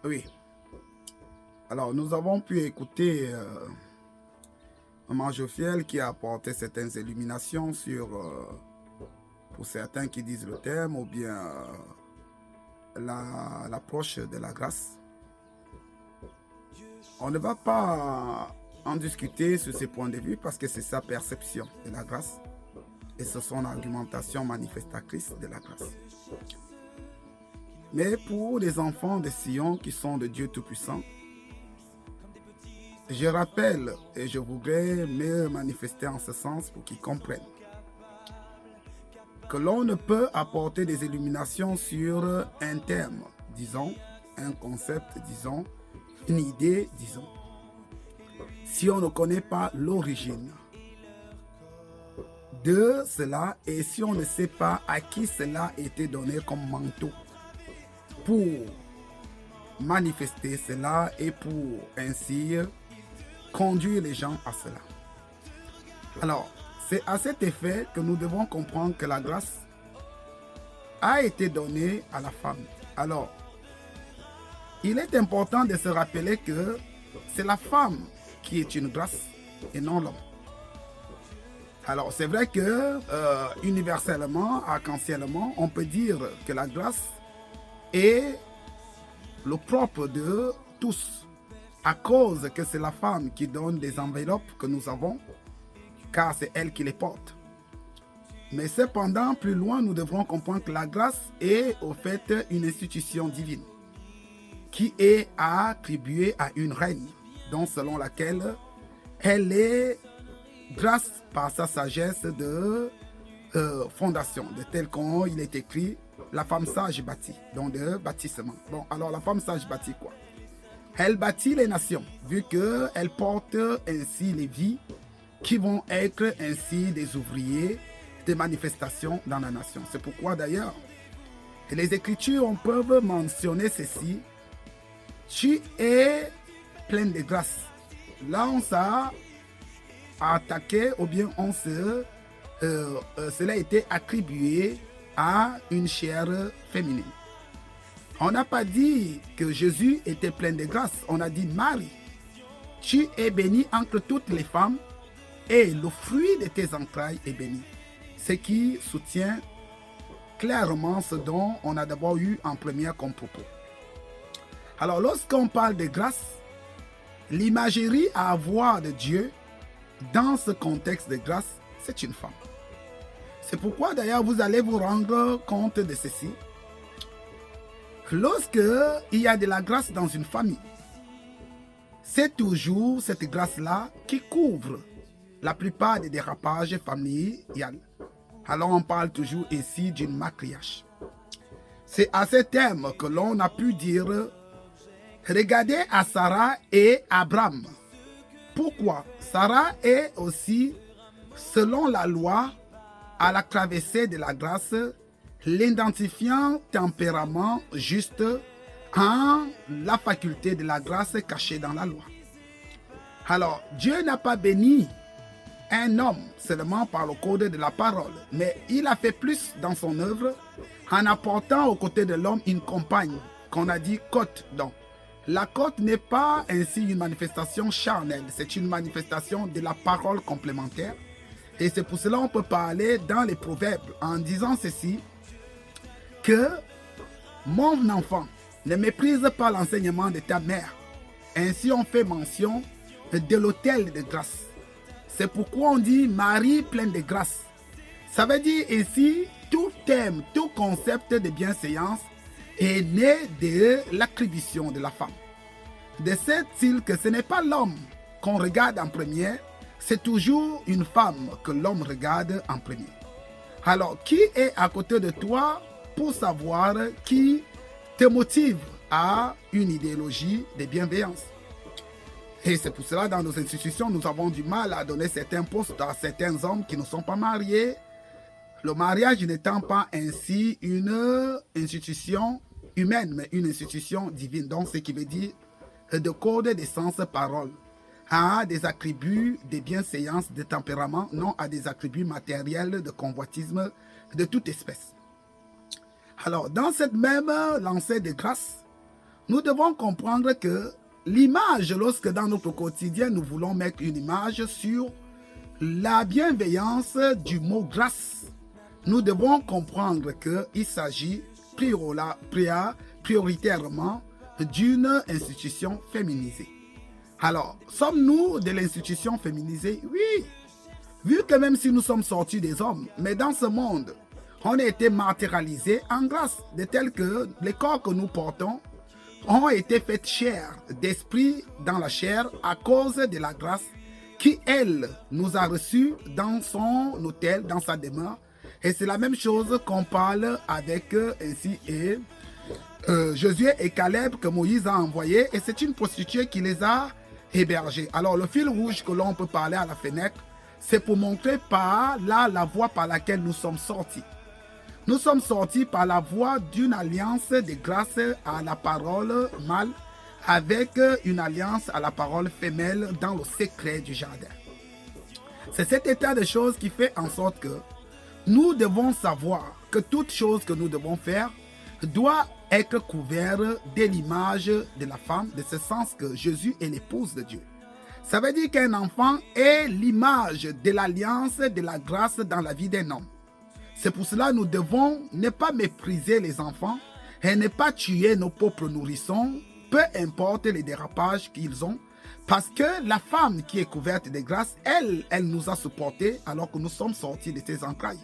Oui. Alors, nous avons pu écouter Maman Jophiel qui a apporté certaines illuminations sur, pour certains qui disent le thème, ou bien l'approche de la grâce. On ne va pas en discuter sur ces points de vue parce que c'est sa perception de la grâce et c'est son argumentation manifestatrice de la grâce. Mais pour les enfants de Sion qui sont de Dieu Tout-Puissant, je rappelle et je voudrais me manifester en ce sens pour qu'ils comprennent que l'on ne peut apporter des illuminations sur un thème, disons, un concept, disons, une idée, disons, si on ne connaît pas l'origine de cela et si on ne sait pas à qui cela a été donné comme manteau pour manifester cela et pour ainsi conduire les gens à cela. Alors, c'est à cet effet que nous devons comprendre que la grâce a été donnée à la femme. Alors, il est important de se rappeler que c'est la femme qui est une grâce et non l'homme. Alors, c'est vrai que universellement, arc-en-ciellement, on peut dire que la grâce est le propre de tous, à cause que c'est la femme qui donne des enveloppes que nous avons, car c'est elle qui les porte. Mais cependant, plus loin, nous devrons comprendre que la grâce est au fait une institution divine qui est attribuée à une reine, donc selon laquelle elle est grâce par sa sagesse de fondation, de tel qu'il est écrit, la femme sage bâtit, donc de bâtissement. Bon, alors la femme sage bâtit quoi? Elle bâtit les nations, vu qu'elle porte ainsi les vies qui vont être ainsi des ouvriers de manifestation dans la nation. C'est pourquoi d'ailleurs, les Écritures on peuvent mentionner ceci: tu es pleine de grâce. Là, on s'est attaqué, ou bien cela a été attribué à une chair féminine. On n'a pas dit que Jésus était plein de grâce. On a dit Marie, tu es bénie entre toutes les femmes et le fruit de tes entrailles est béni. Ce qui soutient clairement ce dont on a d'abord eu en première comme propos. Alors, lorsqu'on parle de grâce, l'imagerie à avoir de Dieu dans ce contexte de grâce, c'est une femme. C'est pourquoi d'ailleurs vous allez vous rendre compte de ceci. Lorsque il y a de la grâce dans une famille, c'est toujours cette grâce-là qui couvre la plupart des dérapages familiales. Alors on parle toujours ici d'une matriarche. C'est à ce terme que l'on a pu dire, regardez à Sarah et Abraham. Pourquoi? Sarah est aussi, selon la loi, à la traversée de la grâce, l'identifiant tempérament juste en la faculté de la grâce cachée dans la loi. Alors, Dieu n'a pas béni un homme seulement par le code de la parole, mais il a fait plus dans son œuvre en apportant aux côtés de l'homme une compagne qu'on a dit côte. Donc, la côte n'est pas ainsi une manifestation charnelle, c'est une manifestation de la parole complémentaire. Et c'est pour cela qu'on peut parler dans les proverbes en disant ceci, que mon enfant, ne méprise pas l'enseignement de ta mère. Ainsi on fait mention de l'autel de grâce. C'est pourquoi on dit Marie pleine de grâce. Ça veut dire ici, tout thème, tout concept de bienséance est né de l'attribution de la femme. De ce style que ce n'est pas l'homme qu'on regarde en premier, c'est toujours une femme que l'homme regarde en premier. Alors, qui est à côté de toi pour savoir qui te motive à une idéologie de bienveillance? Et c'est pour cela, dans nos institutions, nous avons du mal à donner certains postes à certains hommes qui ne sont pas mariés. Le mariage n'étant pas ainsi une institution humaine, mais une institution divine. Donc, ce qui veut dire de code de sens parole à des attributs de bienséance, de tempérament, non à des attributs matériels de convoitisme de toute espèce. Alors, dans cette même lancée de grâce, Nous devons comprendre que l'image, lorsque dans notre quotidien, nous voulons mettre une image sur la bienveillance du mot grâce, nous devons comprendre qu'il s'agit prioritairement d'une institution féminisée. Alors, sommes-nous de l'institution féminisée? Oui. Vu que même si nous sommes sortis des hommes, mais dans ce monde, on a été matérialisés en grâce, de tel que les corps que nous portons ont été faits chair, d'esprit dans la chair, à cause de la grâce qui, elle, nous a reçus dans son hôtel, dans sa demeure. Et c'est la même chose qu'on parle avec ainsi et Josué et Caleb que Moïse a envoyé, et c'est une prostituée qui les a hébergés. Alors le fil rouge que l'on peut parler à la fenêtre, c'est pour montrer par là la voie par laquelle nous sommes sortis. Nous sommes sortis par la voie d'une alliance de grâce à la parole mâle avec une alliance à la parole femelle dans le secret du jardin. C'est cet état de choses qui fait en sorte que nous devons savoir que toute chose que nous devons faire doit être couverte de l'image de la femme, de ce sens que Jésus est l'épouse de Dieu. Ça veut dire qu'un enfant est l'image de l'alliance de la grâce dans la vie d'un homme. C'est pour cela que nous devons ne pas mépriser les enfants et ne pas tuer nos propres nourrissons, peu importe les dérapages qu'ils ont, parce que la femme qui est couverte de grâce, elle nous a supportés alors que nous sommes sortis de ses entrailles.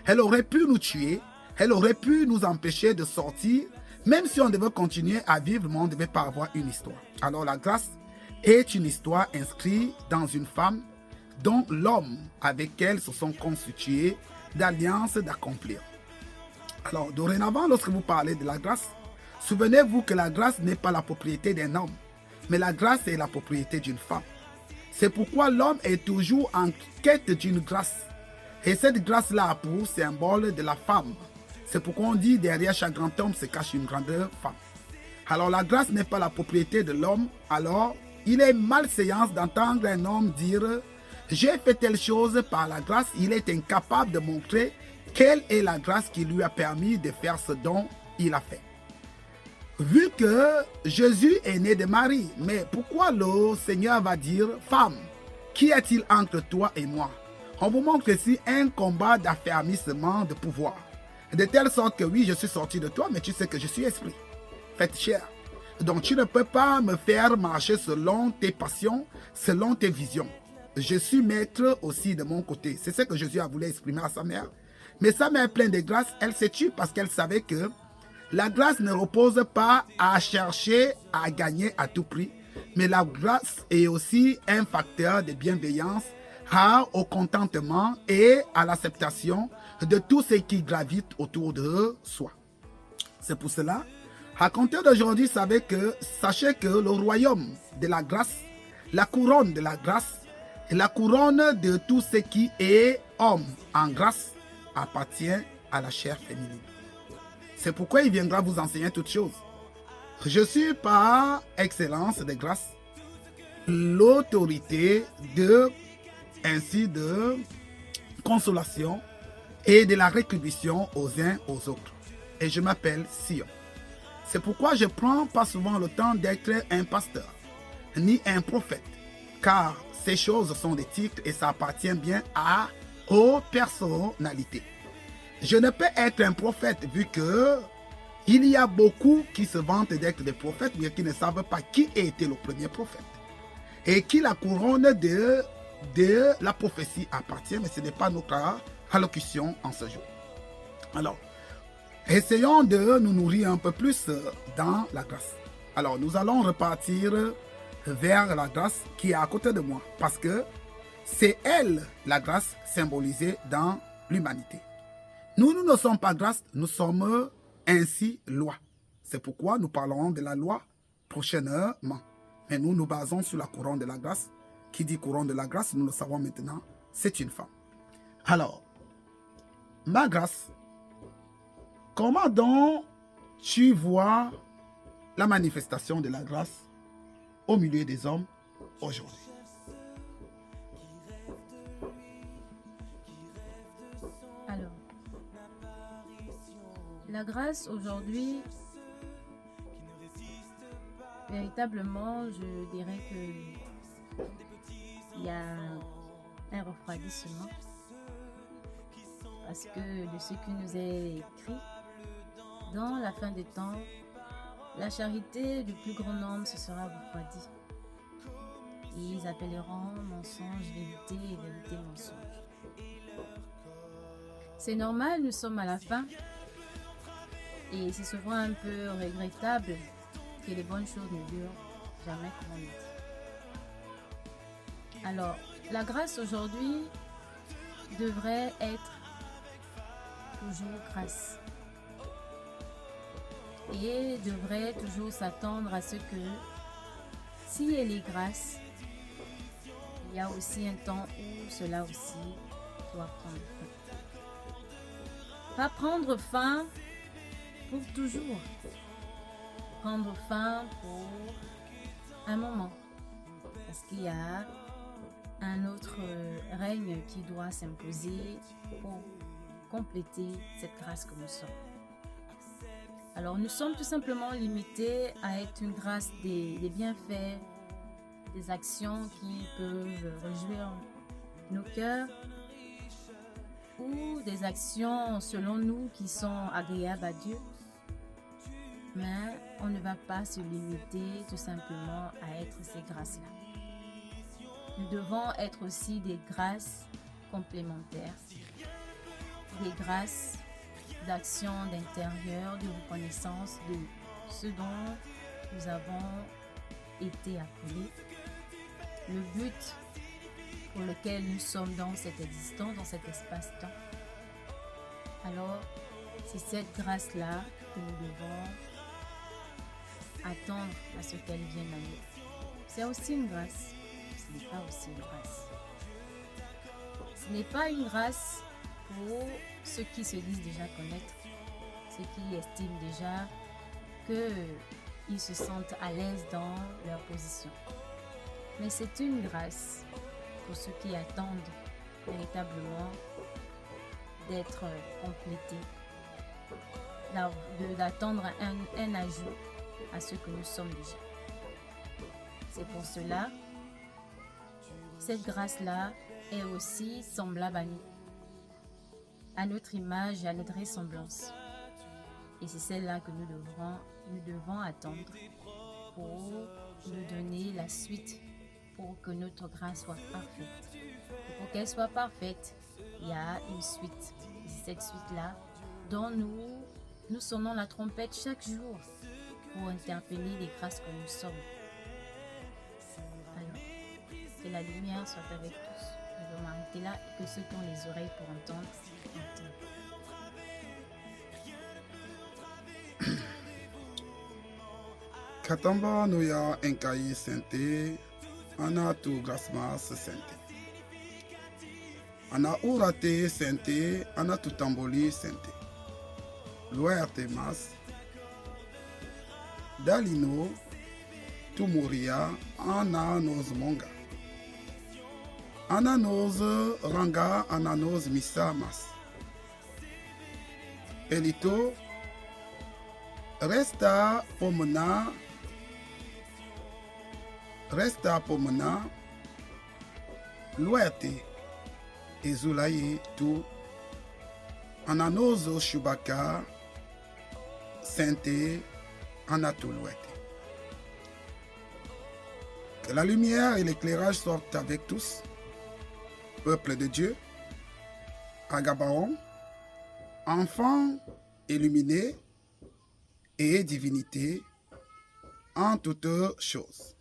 Elle aurait pu nous tuer, elle aurait pu nous empêcher de sortir, même si on devait continuer à vivre, mais on ne devait pas avoir une histoire. Alors la grâce est une histoire inscrite dans une femme dont l'homme avec elle se sont constitués d'alliance d'accomplir. Alors dorénavant, lorsque vous parlez de la grâce, souvenez-vous que la grâce n'est pas la propriété d'un homme, mais la grâce est la propriété d'une femme. C'est pourquoi l'homme est toujours en quête d'une grâce. Et cette grâce-là a pour symbole de la femme. C'est pourquoi on dit derrière chaque grand homme se cache une grande femme. Alors la grâce n'est pas la propriété de l'homme. Alors il est malséance d'entendre un homme dire « J'ai fait telle chose par la grâce ». Il est incapable de montrer quelle est la grâce qui lui a permis de faire ce dont il a fait. Vu que Jésus est né de Marie, mais pourquoi le Seigneur va dire « Femme, qui est-il entre toi et moi ?» On vous montre ici un combat d'affermissement de pouvoir. De telle sorte que oui, je suis sorti de toi, mais tu sais que je suis esprit. Faites chair. Donc tu ne peux pas me faire marcher selon tes passions, selon tes visions. Je suis maître aussi de mon côté. C'est ce que Jésus a voulu exprimer à sa mère. Mais sa mère pleine de grâce, elle s'est tue parce qu'elle savait que la grâce ne repose pas à chercher à gagner à tout prix, mais la grâce est aussi un facteur de bienveillance au contentement et à l'acceptation de tout ce qui gravite autour de soi. C'est pour cela, à compter d'aujourd'hui, sachez que le royaume de la grâce, la couronne de la grâce, et la couronne de tout ce qui est homme en grâce appartient à la chair féminine. C'est pourquoi il viendra vous enseigner toutes choses. Je suis par excellence de grâce l'autorité ainsi de consolation et de la rétribution aux uns aux autres. Et je m'appelle Sion. C'est pourquoi je ne prends pas souvent le temps d'être un pasteur, ni un prophète, car ces choses sont des titres et ça appartient bien aux personnalités. Je ne peux être un prophète vu que il y a beaucoup qui se vantent d'être des prophètes, mais qui ne savent pas qui a été le premier prophète et qui la couronne de la prophétie appartient, mais ce n'est pas notre allocution en ce jour. Alors, essayons de nous nourrir un peu plus dans la grâce. Alors, nous allons repartir vers la grâce qui est à côté de moi, parce que c'est elle, la grâce symbolisée dans l'humanité. Nous ne sommes pas grâce, nous sommes ainsi loi. C'est pourquoi nous parlerons de la loi prochainement. Mais nous nous basons sur la couronne de la grâce. Qui dit couronne de la grâce, nous le savons maintenant, c'est une femme. Alors, ma grâce, comment donc tu vois la manifestation de la grâce au milieu des hommes aujourd'hui? Alors, la grâce aujourd'hui Véritablement, je dirais que il y a un refroidissement parce que de ce qui nous est écrit, dans la fin des temps, la charité du plus grand nombre se sera refroidie. Ils appelleront mensonge, vérité et vérité mensonge. C'est normal, nous sommes à la fin et c'est souvent un peu regrettable que les bonnes choses ne durent jamais, comme on le dit. Alors, la grâce aujourd'hui devrait être toujours grâce et devrait toujours s'attendre à ce que si elle est grâce, il y a aussi un temps où cela aussi doit prendre fin. Pas prendre fin pour toujours, prendre fin pour un moment, parce qu'il y a un autre règne qui doit s'imposer pour compléter cette grâce que nous sommes. Alors nous sommes tout simplement limités à être une grâce des bienfaits, des actions qui peuvent réjouir nos cœurs ou des actions selon nous qui sont agréables à Dieu. Mais on ne va pas se limiter tout simplement à être ces grâces-là. Nous devons être aussi des grâces complémentaires, des grâces d'action d'intérieur, de reconnaissance de ce dont nous avons été appelés, le but pour lequel nous sommes dans cette existence, dans cet espace-temps. Alors, c'est cette grâce-là que nous devons attendre à ce qu'elle vienne à nous. C'est aussi une grâce, ce n'est pas aussi une grâce. Ce n'est pas une grâce pour ceux qui se disent déjà connaître, ceux qui estiment déjà qu'ils se sentent à l'aise dans leur position. Mais c'est une grâce pour ceux qui attendent véritablement d'être complétés, d'attendre un ajout à ce que nous sommes déjà. C'est pour cela, cette grâce-là est aussi semblable à nous, à notre image et à notre ressemblance. Et c'est celle-là que nous devons attendre pour nous donner la suite, pour que notre grâce soit parfaite. Et pour qu'elle soit parfaite, il y a une suite. Et c'est cette suite-là dont nous sonnons la trompette chaque jour pour interpeller les grâces que nous sommes. Alors, que la lumière soit avec tous. Je vais m'arrêter là et que ceux qui ont les oreilles pour entendre, entendent. Katamba noya enkai sente, ana tu grasmas sente. Ana urate sente, ana tu tamboli sente. Luerte mas, dalino, tu moria, ana nos monga. Ana nos ranga, ana nos misa mas. Elito, resta pomena, luerte, ezulaye tu, ananozo shubaka, sente, anatoluete. Que la lumière et l'éclairage sortent avec tous, peuple de Dieu, à Gabaon, enfants illuminés et divinité en toutes choses.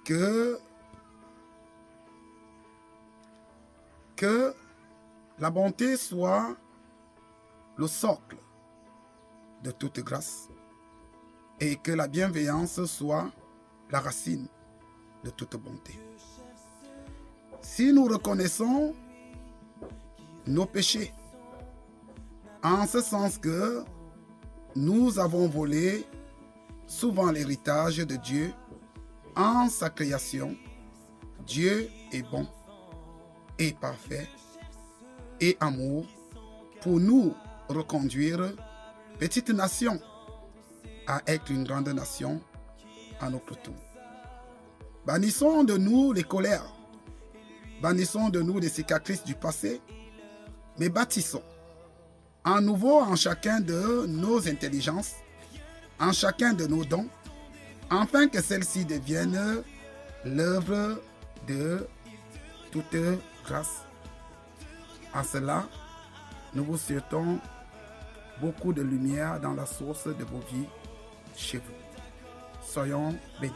Que la bonté soit le socle de toute grâce et que la bienveillance soit la racine de toute bonté. Si nous reconnaissons nos péchés, en ce sens que nous avons volé souvent l'héritage de Dieu en sa création, Dieu est bon et parfait et amour pour nous reconduire, petite nation, à être une grande nation à notre tour. Bannissons de nous les colères, bannissons de nous les cicatrices du passé, mais bâtissons en nouveau en chacun de nos intelligences, en chacun de nos dons, afin que celles-ci deviennent l'œuvre de toute grâce. En cela, nous vous souhaitons beaucoup de lumière dans la source de vos vies chez vous. Soyons bénis.